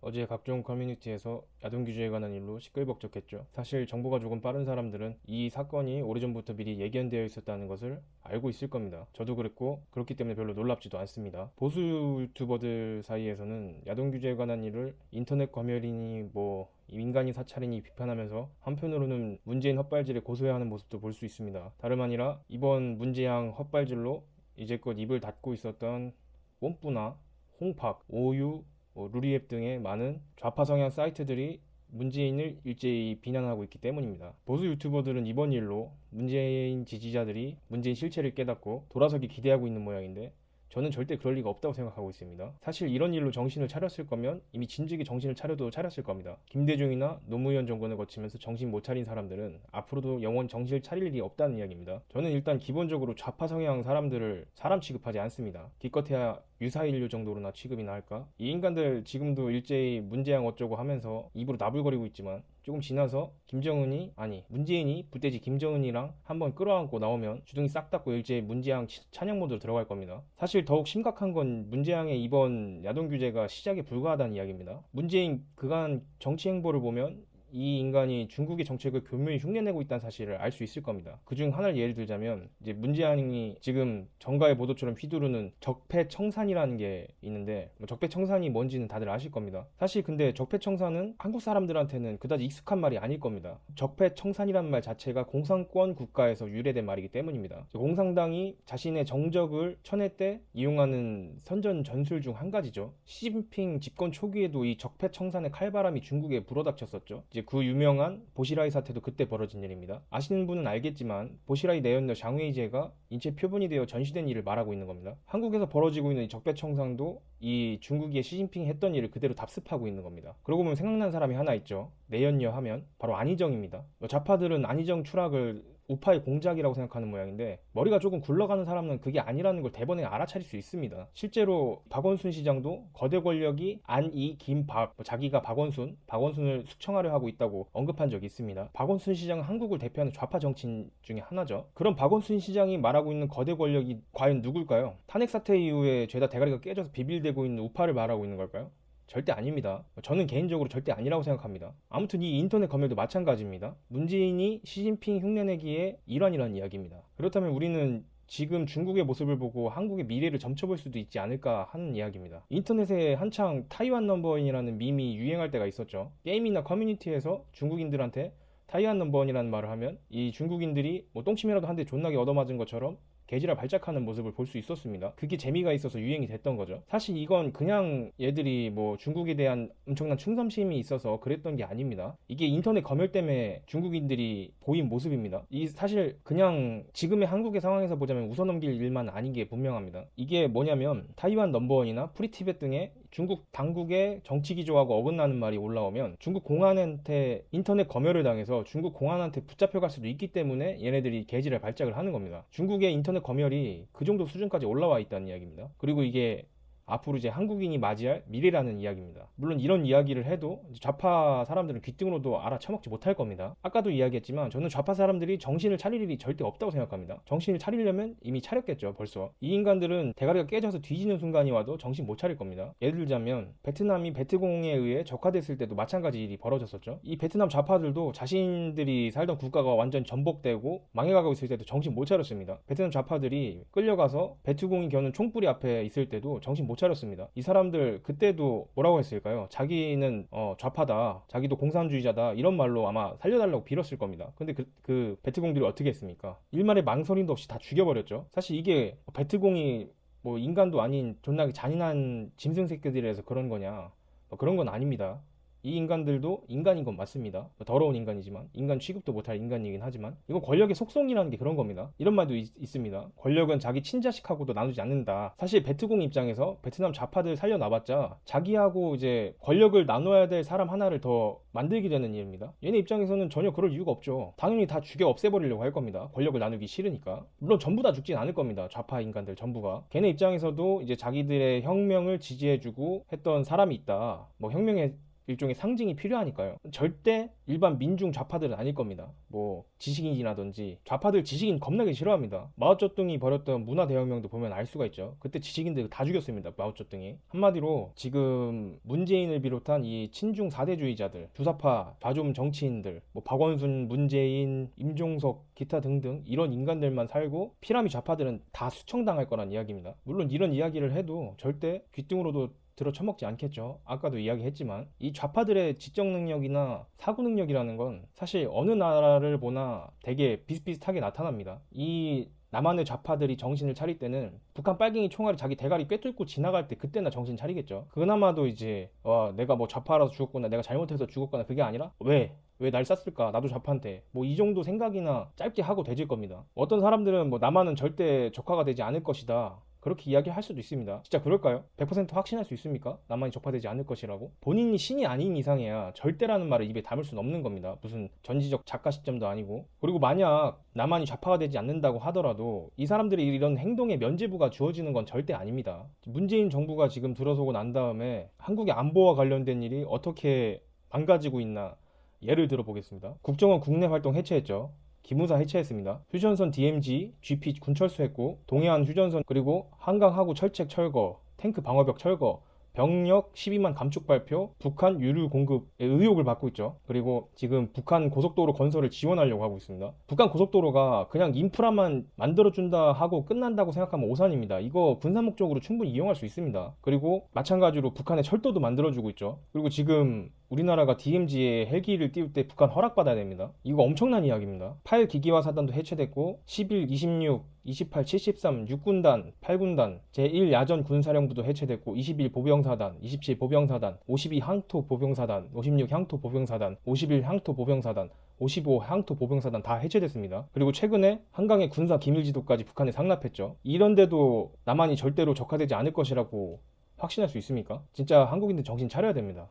어제 각종 커뮤니티에서 야동 규제에 관한 일로 시끌벅적했죠. 사실 정보가 조금 빠른 사람들은 이 사건이 오래전부터 미리 예견되어 있었다는 것을 알고 있을 겁니다. 저도 그랬고 그렇기 때문에 별로 놀랍지도 않습니다. 보수 유튜버들 사이에서는 야동 규제에 관한 일을 인터넷 검열이니 민간인 사찰이니 비판하면서 한편으로는 문재인 헛발질에 고소해야 하는 모습도 볼 수 있습니다. 다름 아니라 이번 문재양 헛발질로 이제껏 입을 닫고 있었던 뽐뿌나 홍팍, 오유, 루리앱 등의 많은 좌파 성향 사이트들이 문재인을 일제히 비난하고 있기 때문입니다. 보수 유튜버들은 이번 일로 문재인 지지자들이 문재인 실체를 깨닫고 돌아서기 기대하고 있는 모양인데 저는 절대 그럴 리가 없다고 생각하고 있습니다. 사실 이런 일로 정신을 차렸을 거면 이미 진즉에 정신을 차려도 차렸을 겁니다. 김대중이나 노무현 정권을 거치면서 정신 못 차린 사람들은 앞으로도 영원 정신을 차릴 일이 없다는 이야기입니다. 저는 일단 기본적으로 좌파 성향 사람들을 사람 취급하지 않습니다. 기껏해야 유사인류 정도로나 취급이나 할까? 이 인간들 지금도 일제히 문재양 어쩌고 하면서 입으로 나불거리고 있지만 조금 지나서 문재인이 불돼지 김정은이랑 한번 끌어안고 나오면 주둥이 싹 닫고 일제히 문재양 찬양 모드로 들어갈 겁니다. 사실 더욱 심각한 건 문재양의 이번 야동 규제가 시작에 불과하다는 이야기입니다. 문재인 그간 정치 행보를 보면 이 인간이 중국의 정책을 교묘히 흉내내고 있다는 사실을 알 수 있을 겁니다. 그중 하나를 예를 들자면 이제 문재인이 지금 정가의 보도처럼 휘두르는 적폐청산이라는 게 있는데 적폐청산이 뭔지는 다들 아실 겁니다. 사실 근데 적폐청산은 한국 사람들한테는 그다지 익숙한 말이 아닐 겁니다. 적폐청산이라는 말 자체가 공산권 국가에서 유래된 말이기 때문입니다. 공산당이 자신의 정적을 천회 때 이용하는 선전 전술 중 한 가지죠. 시진핑 집권 초기에도 이 적폐청산의 칼바람이 중국에 불어닥쳤었죠. 이제 그 유명한 보시라이 사태도 그때 벌어진 일입니다. 아시는 분은 알겠지만 보시라이 내연녀 장웨이제가 인체 표본이 되어 전시된 일을 말하고 있는 겁니다. 한국에서 벌어지고 있는 이 적폐청산도 이 중국의 시진핑이 했던 일을 그대로 답습하고 있는 겁니다. 그러고 보면 생각난 사람이 하나 있죠. 내연녀 하면 바로 안희정입니다. 좌파들은 안희정 추락을 우파의 공작이라고 생각하는 모양인데 머리가 조금 굴러가는 사람은 그게 아니라는 걸 대번에 알아차릴 수 있습니다. 실제로 박원순 시장도 거대 권력이 안이 김박 자기가 박원순을 숙청하려 하고 있다고 언급한 적이 있습니다. 박원순 시장은 한국을 대표하는 좌파 정치인 중에 하나죠. 그럼 박원순 시장이 말하고 있는 거대 권력이 과연 누굴까요? 탄핵 사태 이후에 죄다 대가리가 깨져서 비빌대고 있는 우파를 말하고 있는 걸까요? 절대 아닙니다. 저는 개인적으로 절대 아니라고 생각합니다. 아무튼 이 인터넷 검열도 마찬가지입니다. 문재인이 시진핑 흉내내기의 일환이라는 이야기입니다. 그렇다면 우리는 지금 중국의 모습을 보고 한국의 미래를 점쳐볼 수도 있지 않을까 하는 이야기입니다. 인터넷에 한창 타이완 넘버원이라는 밈이 유행할 때가 있었죠. 게임이나 커뮤니티에서 중국인들한테 타이완 넘버원이라는 말을 하면 이 중국인들이 똥침이라도 한 대 존나게 얻어맞은 것처럼 개지랄 발작하는 모습을 볼 수 있었습니다. 그게 재미가 있어서 유행이 됐던 거죠. 사실 이건 그냥 얘들이 중국에 대한 엄청난 충성심이 있어서 그랬던 게 아닙니다. 이게 인터넷 검열 때문에 중국인들이 보인 모습입니다. 이 사실 그냥 지금의 한국의 상황에서 보자면 웃어넘길 일만 아닌 게 분명합니다. 이게 뭐냐면 타이완 넘버원이나 프리티벳 등의 중국 당국의 정치 기조하고 어긋나는 말이 올라오면 중국 공안한테 인터넷 검열을 당해서 중국 공안한테 붙잡혀갈 수도 있기 때문에 얘네들이 개지랄 발작을 하는 겁니다. 중국의 인터넷 검열이 그 정도 수준까지 올라와 있다는 이야기입니다. 그리고 이게 앞으로 이제 한국인이 맞이할 미래라는 이야기입니다. 물론 이런 이야기를 해도 좌파 사람들은 귓등으로도 알아쳐먹지 못할 겁니다. 아까도 이야기했지만 저는 좌파 사람들이 정신을 차릴 일이 절대 없다고 생각합니다. 정신을 차리려면 이미 차렸겠죠, 벌써. 이 인간들은 대가리가 깨져서 뒤지는 순간이 와도 정신 못 차릴 겁니다. 예를 들자면 베트남이 베트공에 의해 적화됐을 때도 마찬가지 일이 벌어졌었죠. 이 베트남 좌파들도 자신들이 살던 국가가 완전 전복되고 망해가고 있을 때도 정신 못 차렸습니다. 베트남 좌파들이 끌려가서 베트공이 겨눈 총불이 앞에 있을 때도 정신 못 차렸습니다. 이 사람들 그때도 뭐라고 했을까요? 자기는 좌파다, 자기도 공산주의자다 이런 말로 아마 살려달라고 빌었을 겁니다. 근데 그 베트공들이 어떻게 했습니까? 일말의 망설임도 없이 다 죽여버렸죠. 사실 이게 베트공이 인간도 아닌 존나게 잔인한 짐승 새끼들이라서 그런 거냐? 그런 건 아닙니다. 이 인간들도 인간인 건 맞습니다. 더러운 인간이지만 인간 취급도 못할 인간이긴 하지만 이건 권력의 속성이라는 게 그런 겁니다. 이런 말도 있습니다. 권력은 자기 친자식하고도 나누지 않는다. 사실 베트공 입장에서 베트남 좌파들 살려놔봤자 자기하고 이제 권력을 나눠야 될 사람 하나를 더 만들게 되는 일입니다. 얘네 입장에서는 전혀 그럴 이유가 없죠. 당연히 다 죽여 없애버리려고 할 겁니다. 권력을 나누기 싫으니까. 물론 전부 다 죽진 않을 겁니다. 좌파 인간들 전부가. 걔네 입장에서도 이제 자기들의 혁명을 지지해주고 했던 사람이 있다. 혁명에 일종의 상징이 필요하니까요. 절대 일반 민중 좌파들은 아닐 겁니다. 뭐 지식인이라든지 좌파들 지식인 겁나게 싫어합니다. 마오쩌둥이 벌였던 문화 대혁명도 보면 알 수가 있죠. 그때 지식인들 다 죽였습니다. 마오쩌둥이. 한마디로 지금 문재인을 비롯한 이 친중 사대주의자들, 주사파 좌좀 정치인들, 뭐 박원순, 문재인, 임종석, 기타 등등 이런 인간들만 살고 피라미 좌파들은 다 수청당할 거란 이야기입니다. 물론 이런 이야기를 해도 절대 귓등으로도 들어 처먹지 않겠죠. 아까도 이야기했지만 이 좌파들의 지적 능력이나 사고 능력이라는 건 사실 어느 나라를 보나 되게 비슷비슷하게 나타납니다. 이 남한의 좌파들이 정신을 차릴 때는 북한 빨갱이 총알이 자기 대가리 꿰뚫고 지나갈 때 그때나 정신 차리겠죠. 그나마도 이제 내가 뭐 좌파라서 죽었거나 내가 잘못해서 죽었거나 그게 아니라 왜 날 쐈을까? 나도 좌파한테. 뭐 이 정도 생각이나 짧게 하고 되질 겁니다. 어떤 사람들은 뭐 남한은 절대 적화가 되지 않을 것이다. 그렇게 이야기할 수도 있습니다. 진짜 그럴까요? 100% 확신할 수 있습니까? 남한이 적화되지 않을 것이라고? 본인이 신이 아닌 이상해야 절대라는 말을 입에 담을 수는 없는 겁니다. 무슨 전지적 작가 시점도 아니고. 그리고 만약 남한이 좌파가 되지 않는다고 하더라도 이 사람들이 이런 행동에 면죄부가 주어지는 건 절대 아닙니다. 문재인 정부가 지금 들어서고 난 다음에 한국의 안보와 관련된 일이 어떻게 망가지고 있나 예를 들어 보겠습니다. 국정원 국내 활동 해체했죠. 기무사 해체했습니다. 휴전선 DMZ, GP 군철수했고 동해안 휴전선 그리고 한강 하구 철책 철거, 탱크 방어벽 철거, 병력 12만 감축 발표, 북한 유류 공급의 의혹을 받고 있죠. 그리고 지금 북한 고속도로 건설을 지원하려고 하고 있습니다. 북한 고속도로가 그냥 인프라만 만들어준다 하고 끝난다고 생각하면 오산입니다. 이거 군사 목적으로 충분히 이용할 수 있습니다. 그리고 마찬가지로 북한의 철도도 만들어주고 있죠. 그리고 지금 우리나라가 DMZ에 헬기를 띄울 때 북한 허락받아야 됩니다. 이거 엄청난 이야기입니다. 8 기기화 사단도 해체됐고 11, 26, 28, 73, 6군단, 8군단, 제1야전 군사령부도 해체됐고 21 보병사단, 27 보병사단, 52 항토 보병사단, 56 향토 보병사단, 51 향토 보병사단, 55 향토 보병사단 다 해체됐습니다. 그리고 최근에 한강의 군사 기밀지도까지 북한에 상납했죠. 이런데도 남한이 절대로 적화되지 않을 것이라고 확신할 수 있습니까? 진짜 한국인들 정신 차려야 됩니다.